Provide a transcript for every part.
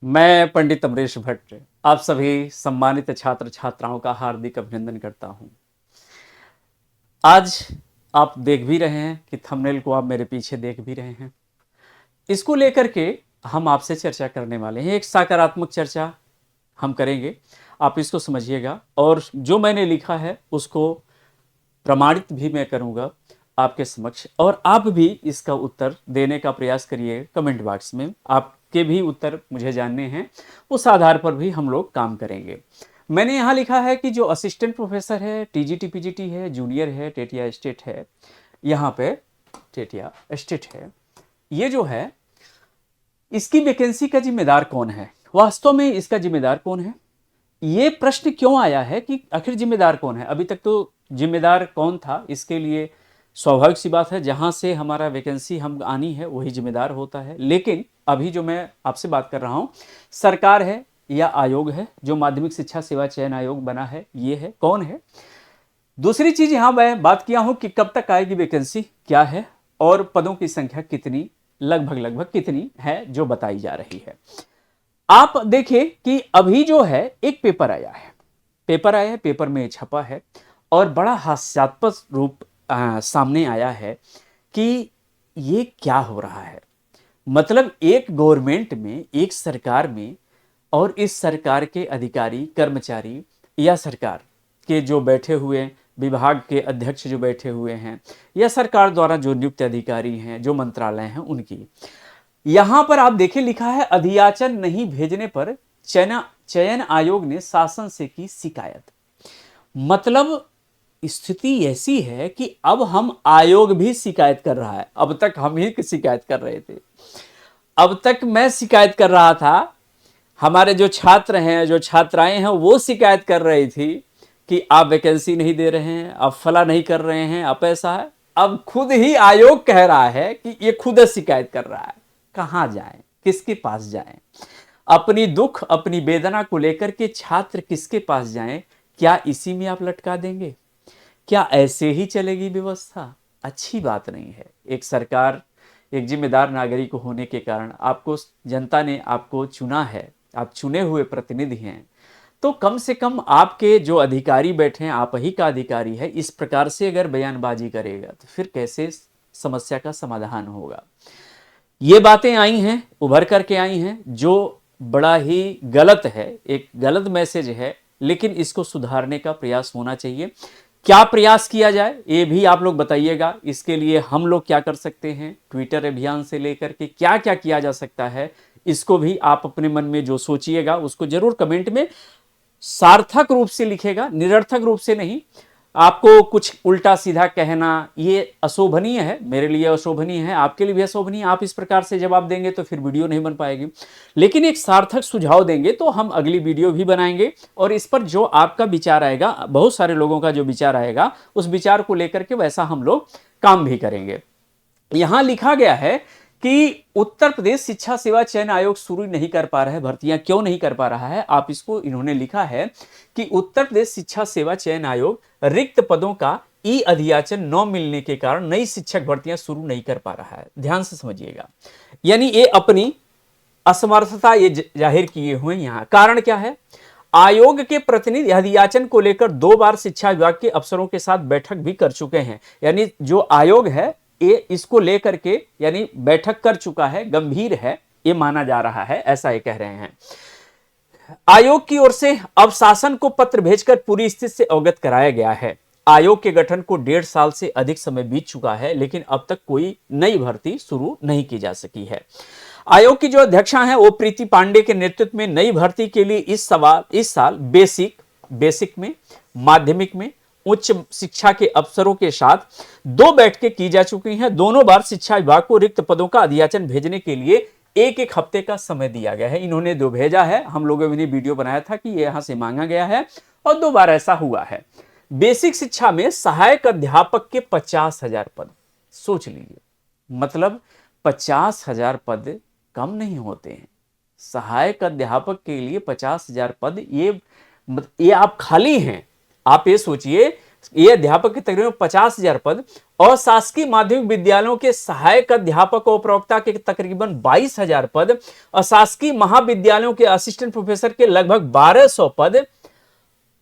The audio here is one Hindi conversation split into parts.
मैं पंडित अमरीश भट्ट आप सभी सम्मानित छात्र छात्राओं का हार्दिक अभिनंदन करता हूं। आज आप देख भी रहे हैं कि थंबनेल को आप मेरे पीछे देख भी रहे हैं। इसको लेकर के हम आपसे चर्चा करने वाले हैं। एक सकारात्मक चर्चा हम करेंगे, आप इसको समझिएगा और जो मैंने लिखा है उसको प्रमाणित भी मैं करूंगा आपके समक्ष, और आप भी इसका उत्तर देने का प्रयास करिए कमेंट बॉक्स में। आपके भी उत्तर मुझे जानने हैं, उस आधार पर भी हम लोग काम करेंगे। मैंने यहाँ लिखा है कि जो असिस्टेंट प्रोफेसर है, टीजीटी पीजीटी है, जूनियर है, टेटिया स्टेट है, यहाँ पे टेटिया स्टेट है, ये जो है इसकी वैकेंसी का जिम्मेदार कौन है? वास्तव में इसका जिम्मेदार कौन है? ये प्रश्न क्यों आया है कि आखिर जिम्मेदार कौन है? अभी तक तो जिम्मेदार कौन था इसके लिए स्वाभाविक सी बात है, जहां से हमारा वैकेंसी हम आनी है वही जिम्मेदार होता है। लेकिन अभी जो मैं आपसे बात कर रहा हूं, सरकार है या आयोग है जो माध्यमिक शिक्षा सेवा चयन आयोग बना है, ये है कौन है? दूसरी चीज यहां मैं बात किया हूं कि कब तक आएगी वैकेंसी, क्या है, और पदों की संख्या कितनी, लगभग कितनी है जो बताई जा रही है। आप देखिए कि अभी जो है एक पेपर आया है, पेपर में छपा है और बड़ा हास्यास्पद रूप सामने आया है कि ये क्या हो रहा है। मतलब एक गवर्नमेंट में, एक सरकार में, और इस सरकार के अधिकारी कर्मचारी या सरकार के जो बैठे हुए विभाग के अध्यक्ष जो बैठे हुए हैं, या सरकार द्वारा जो नियुक्त अधिकारी हैं, जो मंत्रालय हैं उनकी, यहां पर आप देखिए लिखा है अधियाचन नहीं भेजने पर चयन आयोग ने शासन से की शिकायत। मतलब स्थिति ऐसी है कि अब हम आयोग भी शिकायत कर रहा है। अब तक हम ही शिकायत कर रहे थे, अब तक मैं शिकायत कर रहा था, हमारे जो छात्र हैं, जो छात्राएं हैं, वो शिकायत कर रही थी कि आप वैकेंसी नहीं दे रहे हैं, आप फला नहीं कर रहे हैं, आप ऐसा है। अब खुद ही आयोग कह रहा है कि ये खुद शिकायत कर रहा है। कहां जाएं, किसके पास जाएं? अपनी दुख, अपनी वेदना को लेकर के छात्र किसके पास जाएं? क्या इसी में आप लटका देंगे? क्या ऐसे ही चलेगी व्यवस्था? अच्छी बात नहीं है। एक सरकार, एक जिम्मेदार नागरिक होने के कारण आपको जनता ने आपको चुना है, आप चुने हुए प्रतिनिधि हैं, तो कम से कम आपके जो अधिकारी बैठे हैं, आप ही का अधिकारी है, इस प्रकार से अगर बयानबाजी करेगा तो फिर कैसे समस्या का समाधान होगा? ये बातें आई हैं, उभर करके आई हैं, जो बड़ा ही गलत है, एक गलत मैसेज है, लेकिन इसको सुधारने का प्रयास होना चाहिए। क्या प्रयास किया जाए ये भी आप लोग बताइएगा। इसके लिए हम लोग क्या कर सकते हैं, ट्विटर अभियान से लेकर के क्या क्या किया जा सकता है, इसको भी आप अपने मन में जो सोचिएगा उसको जरूर कमेंट में सार्थक रूप से लिखेगा, निरर्थक रूप से नहीं। आपको कुछ उल्टा सीधा कहना ये अशोभनीय है, मेरे लिए अशोभनीय है, आपके लिए भी अशोभनीय। आप इस प्रकार से जवाब देंगे तो फिर वीडियो नहीं बन पाएगी, लेकिन एक सार्थक सुझाव देंगे तो हम अगली वीडियो भी बनाएंगे और इस पर जो आपका विचार आएगा, बहुत सारे लोगों का जो विचार आएगा, उस विचार को लेकर के वैसा हम लोग काम भी करेंगे। यहां लिखा गया है कि उत्तर प्रदेश शिक्षा सेवा चयन आयोग शुरू नहीं कर पा रहा है, भर्तियां क्यों नहीं कर पा रहा है? आप इसको, इन्होंने लिखा है कि उत्तर प्रदेश शिक्षा सेवा चयन आयोग रिक्त पदों का ई अधियाचन न मिलने के कारण नई शिक्षक भर्तियां शुरू नहीं कर पा रहा है। ध्यान से समझिएगा, यानी ये अपनी असमर्थता ये जाहिर किए हुए। यहां कारण क्या है? आयोग के प्रतिनिधि अधियाचन को लेकर 2 बार शिक्षा विभाग के अफसरों के साथ बैठक भी कर चुके हैं। यानी जो आयोग है ये इसको लेकर के यानी बैठक कर चुका है, गंभीर है ये माना जा रहा है, ऐसा ये कह रहे हैं। आयोग की ओर से अब शासन को पत्र भेजकर पूरी स्थिति से अवगत कराया गया है। आयोग के गठन को 1.5 साल से अधिक समय बीत चुका है, लेकिन अब तक कोई नई भर्ती शुरू नहीं की जा सकी है। आयोग की जो अध्यक्षा हैं वो प्रीति पांडे के नेतृत्व में नई भर्ती के लिए इस साल बेसिक में, माध्यमिक में, उच्च शिक्षा के अफसरों के साथ 2 बैठकें की जा चुकी हैं। दोनों बार शिक्षा विभाग को रिक्त पदों का अधियाचन भेजने के लिए एक हफ्ते का समय दिया गया है। इन्होंने 2 भेजा है, हम लोगों ने वीडियो बनाया था कि यहां से मांगा गया है और 2 बार ऐसा हुआ है। बेसिक शिक्षा में सहायक अध्यापक के 50,000 पद, सोच लीजिए, मतलब 50,000 पद कम नहीं होते हैं। सहायक अध्यापक के लिए 50,000 पद, ये आप खाली हैं। आप ये सोचिए, ये अध्यापक के तकरीबन 50,000 पद, और शासकीय माध्यमिक विद्यालयों के सहायक अध्यापक और प्रवक्ता के तकरीबन 22,000 पद, और शासकीय महाविद्यालयों के असिस्टेंट प्रोफेसर के लगभग 1200 पद,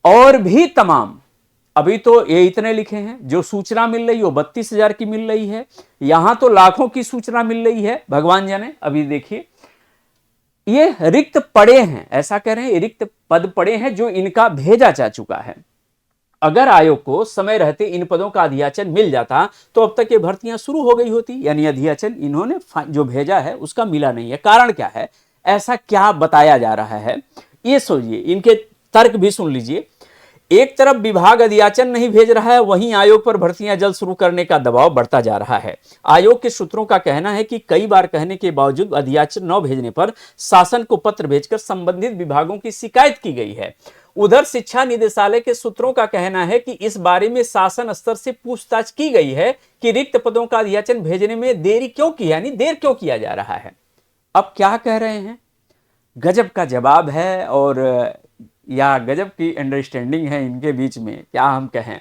और भी तमाम। अभी तो ये इतने लिखे हैं, जो सूचना मिल रही है वो 32,000 की मिल रही है, यहां तो लाखों की सूचना मिल रही है, भगवान जाने। अभी देखिए ये रिक्त पड़े हैं, ऐसा कह रहे हैं, रिक्त पद पड़े हैं जो इनका भेजा जा चुका है। अगर आयोग को समय रहते इन पदों का अधियाचन मिल जाता तो अब तक ये भर्तियां शुरू हो गई होती, यानी अधियाचन इन्होंने जो भेजा है उसका मिला नहीं है। कारण क्या है, ऐसा क्या बताया जा रहा है, ये सोचिए, इनके तर्क भी सुन लीजिए। एक तरफ विभाग अधियाचन नहीं भेज रहा है, वहीं आयोग पर भर्तियां जल्द शुरू करने का दबाव बढ़ता जा रहा है। आयोग के सूत्रों का कहना है कि कई बार कहने के बावजूद अधियाचन न भेजने पर शासन को पत्र भेजकर संबंधित विभागों की शिकायत की गई है। उधर शिक्षा निदेशालय के सूत्रों का कहना है कि इस बारे में शासन स्तर से पूछताछ की गई है कि रिक्त पदों का अधियाचन भेजने में देरी क्यों की, यानी देर क्यों किया जा रहा है। अब क्या कह रहे हैं, गजब का जवाब है, और या गजब की अंडरस्टैंडिंग है इनके बीच में, क्या हम कहें।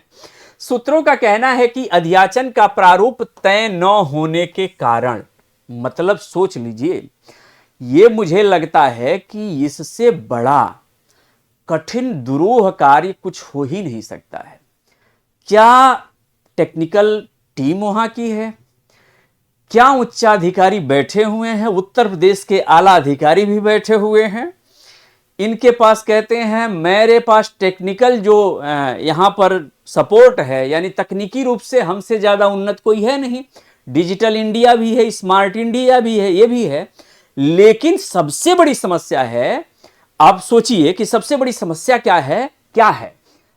सूत्रों का कहना है कि अधियाचन का प्रारूप तय न होने के कारण, मतलब सोच लीजिए, ये मुझे लगता है कि इससे बड़ा कठिन दुरूह कार्य कुछ हो ही नहीं सकता है। क्या टेक्निकल टीम वहां की है, क्या उच्चाधिकारी बैठे हुए हैं, उत्तर प्रदेश के आला अधिकारी भी बैठे हुए हैं, इनके पास कहते हैं मेरे पास टेक्निकल जो यहाँ पर सपोर्ट है, यानी तकनीकी रूप से हमसे ज़्यादा उन्नत कोई है नहीं। डिजिटल इंडिया भी है, स्मार्ट इंडिया भी है, ये भी है। लेकिन सबसे बड़ी समस्या है, आप सोचिए कि सबसे बड़ी समस्या क्या है,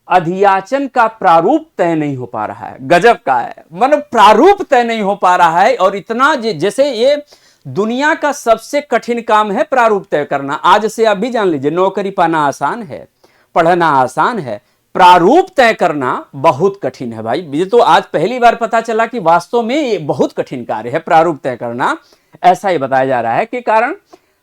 अधियाचन का प्रारूप तय नहीं हो पा रहा है। गजब का है, मतलब प्रारूप तय नहीं हो पा रहा है, और इतना जैसे ये दुनिया का सबसे कठिन काम है प्रारूप तय करना। आज से आप भी जान लीजिए, नौकरी पाना आसान है, पढ़ना आसान है, प्रारूप तय करना बहुत कठिन है भाई। मुझे तो आज पहली बार पता चला कि वास्तव में ये बहुत कठिन कार्य है प्रारूप तय करना। ऐसा ही बताया जा रहा है कि कारण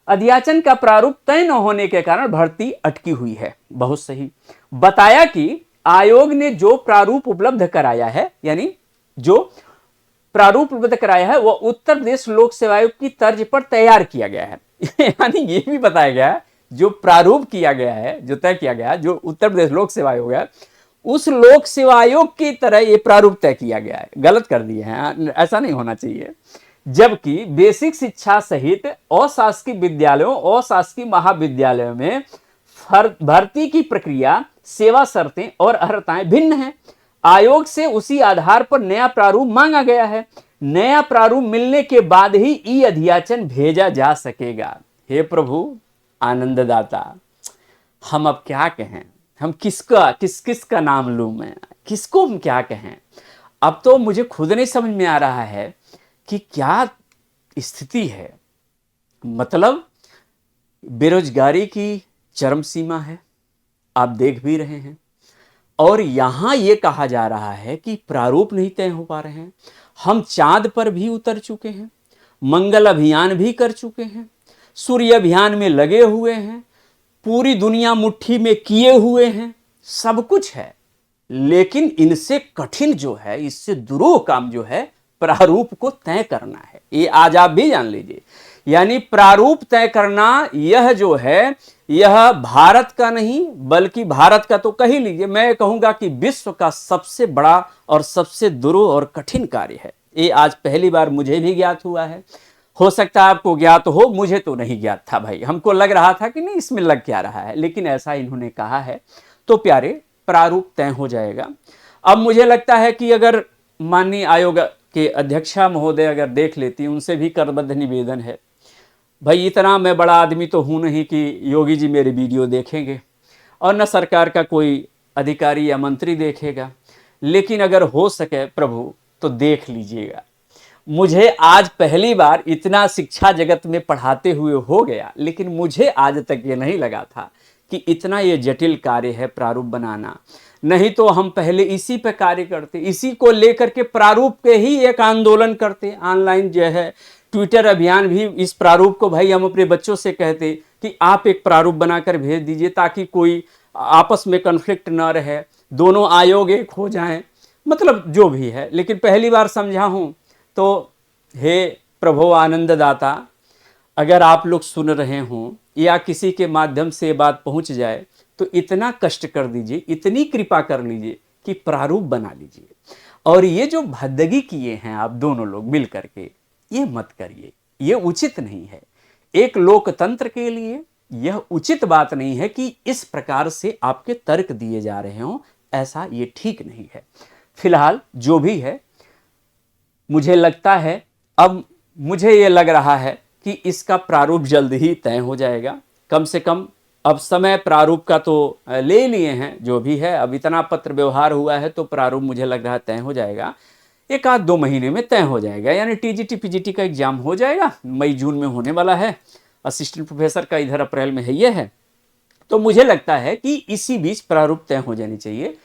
अधियाचन का प्रारूप तय न होने के कारण भर्ती अटकी हुई है। बहुत सही बताया कि आयोग ने जो प्रारूप उपलब्ध कराया है, यानी जो प्रारूप उपलब्ध कराया है वह उत्तर प्रदेश लोक सेवा आयोग की तर्ज पर तैयार किया गया है। यानी ये भी बताया गया है जो प्रारूप किया गया है, जो तय किया गया है, जो उत्तर प्रदेश लोक सेवा आयोग है, उस लोक सेवा आयोग की तरह ये प्रारूप तय किया गया है। गलत कर दिए हैं, ऐसा नहीं होना चाहिए। जबकि बेसिक शिक्षा सहित अशासकीय विद्यालयों, अशासकीय महाविद्यालयों में भर्ती की प्रक्रिया, सेवा शर्तें और अर्हताएं भिन्न हैं। आयोग से उसी आधार पर नया प्रारूप मांगा गया है। नया प्रारूप मिलने के बाद ही ई अधियाचन भेजा जा सकेगा। हे प्रभु आनंददाता, हम अब क्या कहें, हम किसका नाम लूं मैं, किसको हम क्या कहें। अब तो मुझे खुद नहीं समझ में आ रहा है कि क्या स्थिति है। मतलब बेरोजगारी की चरम सीमा है, आप देख भी रहे हैं, और यहां यह कहा जा रहा है कि प्रारूप नहीं तय हो पा रहे हैं। हम चांद पर भी उतर चुके हैं, मंगल अभियान भी कर चुके हैं, सूर्य अभियान में लगे हुए हैं, पूरी दुनिया मुट्ठी में किए हुए हैं, सब कुछ है, लेकिन इनसे कठिन जो है, इससे दुरूह काम जो है, प्रारूप को तय करना है। ये आज आप भी जान लीजिए, यानी प्रारूप तय करना यह जो है, यह भारत का नहीं बल्कि भारत का तो कह ही लीजिए, मैं कहूंगा कि विश्व का सबसे बड़ा और सबसे दुरूह और कठिन कार्य है। ये आज पहली बार मुझे भी ज्ञात हुआ है। हो सकता है आपको ज्ञात हो, मुझे तो नहीं ज्ञात था भाई। हमको लग रहा था कि नहीं इसमें लग क्या रहा है, लेकिन ऐसा इन्होंने कहा है तो प्यारे प्रारूप तय हो जाएगा। अब मुझे लगता है कि अगर माननीय आयोग के अध्यक्षा महोदय अगर देख लेती, उनसे भी करबद्ध निवेदन है भाई, इतना मैं बड़ा आदमी तो हूं नहीं कि योगी जी मेरे वीडियो देखेंगे, और न सरकार का कोई अधिकारी या मंत्री देखेगा, लेकिन अगर हो सके प्रभु तो देख लीजिएगा। मुझे आज पहली बार इतना शिक्षा जगत में पढ़ाते हुए हो गया, लेकिन मुझे आज तक ये नहीं लगा था कि इतना ये जटिल कार्य है प्रारूप बनाना। नहीं तो हम पहले इसी पे कार्य करते, इसी को लेकर के प्रारूप के ही एक आंदोलन करते। ऑनलाइन जो है ट्विटर अभियान भी इस प्रारूप को भाई हम अपने बच्चों से कहते कि आप एक प्रारूप बनाकर भेज दीजिए ताकि कोई आपस में कन्फ्लिक्ट ना रहे, दोनों आयोग एक हो जाएं, मतलब जो भी है। लेकिन पहली बार समझा हूं तो हे प्रभु आनंददाता, अगर आप लोग सुन रहे हों या किसी के माध्यम से ये बात पहुंच जाए तो इतना कष्ट कर दीजिए, इतनी कृपा कर लीजिए कि प्रारूप बना लीजिए। और ये जो भद्दगी किए हैं आप दोनों लोग मिल करके, ये मत करिए, ये उचित नहीं है। एक लोकतंत्र के लिए यह उचित बात नहीं है कि इस प्रकार से आपके तर्क दिए जा रहे हों, ऐसा ये ठीक नहीं है। फिलहाल जो भी है, मुझे लगता है, अब मुझे ये लग रहा है कि इसका प्रारूप जल्द ही तय हो जाएगा। कम से कम अब समय प्रारूप का तो ले लिए हैं, जो भी है, अब इतना पत्र व्यवहार हुआ है तो प्रारूप मुझे लग रहा है तय हो जाएगा। 1-2 महीने में तय हो जाएगा, यानी टीजीटी पीजीटी का एग्जाम हो जाएगा, मई जून में होने वाला है। असिस्टेंट प्रोफेसर का इधर अप्रैल में है, ये है। तो मुझे लगता है कि इसी बीच प्रारूप तय हो जानी चाहिए।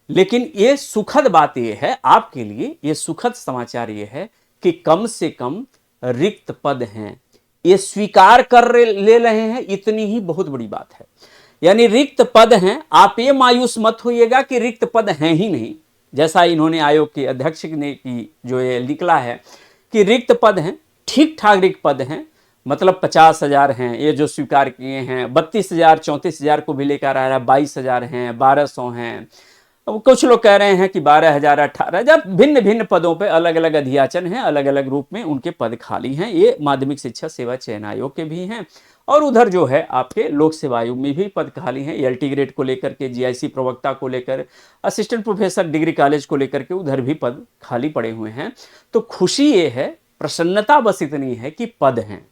लेकिन ये सुखद बात ये है आपके लिए, ये सुखद समाचार ये है कि कम से कम रिक्त पद हैं, ये स्वीकार कर ले रहे हैं, इतनी ही बहुत बड़ी बात है। यानी रिक्त पद हैं, आप ये मायूस मत होइएगा कि रिक्त पद हैं ही नहीं, जैसा इन्होंने आयोग के अध्यक्ष ने की जो ये निकला है कि रिक्त पद हैं, ठीक ठाक रिक्त पद हैं, मतलब 50,000 हैं ये जो स्वीकार किए हैं, 32,000 34,000 को भी लेकर आ रहा है, 22,000 हैं, 1,200 हैं। अब कुछ लोग कह रहे हैं कि 12,000 18,000, भिन्न भिन्न पदों पे अलग अलग अधियाचन हैं, अलग अलग रूप में उनके पद खाली हैं। ये माध्यमिक शिक्षा सेवा चयन आयोग के भी हैं और उधर जो है आपके लोक सेवा आयोग में भी पद खाली हैं। एलटी ग्रेड को लेकर के, जीआईसी प्रवक्ता को लेकर, असिस्टेंट प्रोफेसर डिग्री कॉलेज को लेकर के उधर भी पद खाली पड़े हुए हैं। तो खुशी ये है, प्रसन्नता बस इतनी है कि पद हैं।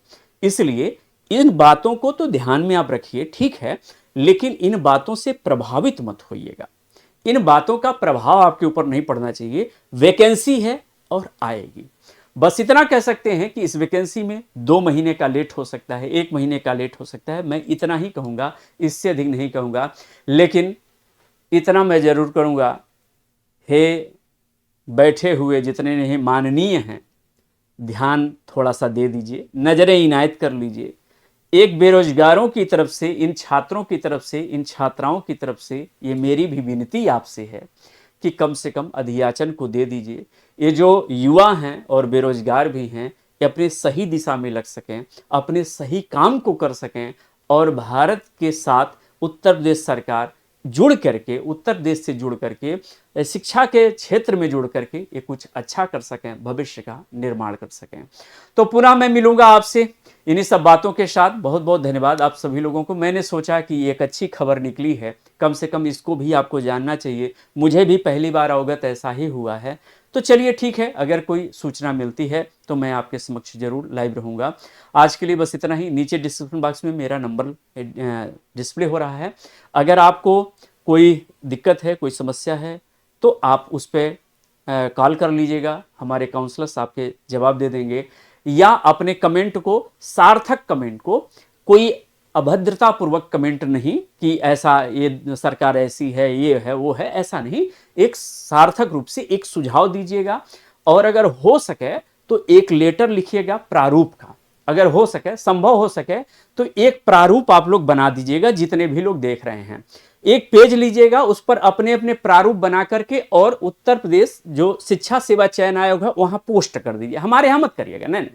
इसलिए इन बातों को तो ध्यान में आप रखिए, ठीक है, लेकिन इन बातों से प्रभावित मत होइएगा। इन बातों का प्रभाव आपके ऊपर नहीं पड़ना चाहिए। वैकेंसी है और आएगी, बस इतना कह सकते हैं कि इस वैकेंसी में 2 महीने का लेट हो सकता है, 1 महीने का लेट हो सकता है, मैं इतना ही कहूँगा, इससे अधिक नहीं कहूँगा। लेकिन इतना मैं जरूर करूँगा, हे बैठे हुए जितने नहीं माननीय हैं, ध्यान थोड़ा सा दे दीजिए, नज़रें इनायत कर लीजिए। एक बेरोजगारों की तरफ से, इन छात्रों की तरफ से, इन छात्राओं की तरफ से ये मेरी भी विनती आपसे है कि कम से कम अधियाचन को दे दीजिए। ये जो युवा हैं और बेरोजगार भी हैं, ये अपने सही दिशा में लग सकें, अपने सही काम को कर सकें और भारत के साथ उत्तर प्रदेश सरकार जुड़ करके, उत्तर प्रदेश से जुड़ करके, शिक्षा के क्षेत्र में जुड़ करके ये कुछ अच्छा कर सकें, भविष्य का निर्माण कर सकें। तो पुनः मैं मिलूंगा आपसे इन्हीं सब बातों के साथ। बहुत बहुत धन्यवाद आप सभी लोगों को। मैंने सोचा कि एक अच्छी खबर निकली है, कम से कम इसको भी आपको जानना चाहिए। मुझे भी पहली बार अवगत ऐसा ही हुआ है। तो चलिए ठीक है, अगर कोई सूचना मिलती है तो मैं आपके समक्ष जरूर लाइव रहूँगा। आज के लिए बस इतना ही। नीचे डिस्क्रिप्शन बॉक्स में मेरा नंबर डिस्प्ले हो रहा है। अगर आपको कोई दिक्कत है, कोई समस्या है, तो आप उस पर कॉल कर लीजिएगा, हमारे काउंसलर्स आपके जवाब दे देंगे। या अपने कमेंट को, सार्थक कमेंट को, कोई अभद्रतापूर्वक कमेंट नहीं कि ऐसा, ये सरकार ऐसी है, ये है, वो है, ऐसा नहीं। एक सार्थक रूप से एक सुझाव दीजिएगा और अगर हो सके तो एक लेटर लिखिएगा प्रारूप का। अगर हो सके, संभव हो सके तो एक प्रारूप आप लोग बना दीजिएगा। जितने भी लोग देख रहे हैं, एक पेज लीजिएगा, उस पर अपने अपने प्रारूप बना करके और उत्तर प्रदेश जो शिक्षा सेवा चयन आयोग है वहां पोस्ट कर दीजिए। हमारे यहां मत करिएगा, नहीं,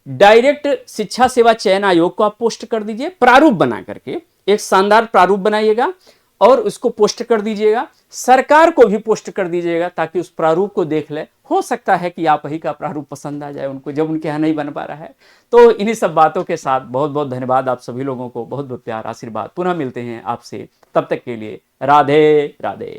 डायरेक्ट शिक्षा सेवा चयन आयोग को आप पोस्ट कर दीजिए। प्रारूप बना करके एक शानदार प्रारूप बनाइएगा और उसको पोस्ट कर दीजिएगा। सरकार को भी पोस्ट कर दीजिएगा ताकि उस प्रारूप को देख ले। हो सकता है कि आप ही का प्रारूप पसंद आ जाए उनको, जब उनके यहाँ नहीं बन पा रहा है। तो इन्हीं सब बातों के साथ बहुत बहुत धन्यवाद आप सभी लोगों को, बहुत बहुत प्यार, आशीर्वाद। पुनः मिलते हैं आपसे, तब तक के लिए राधे राधे।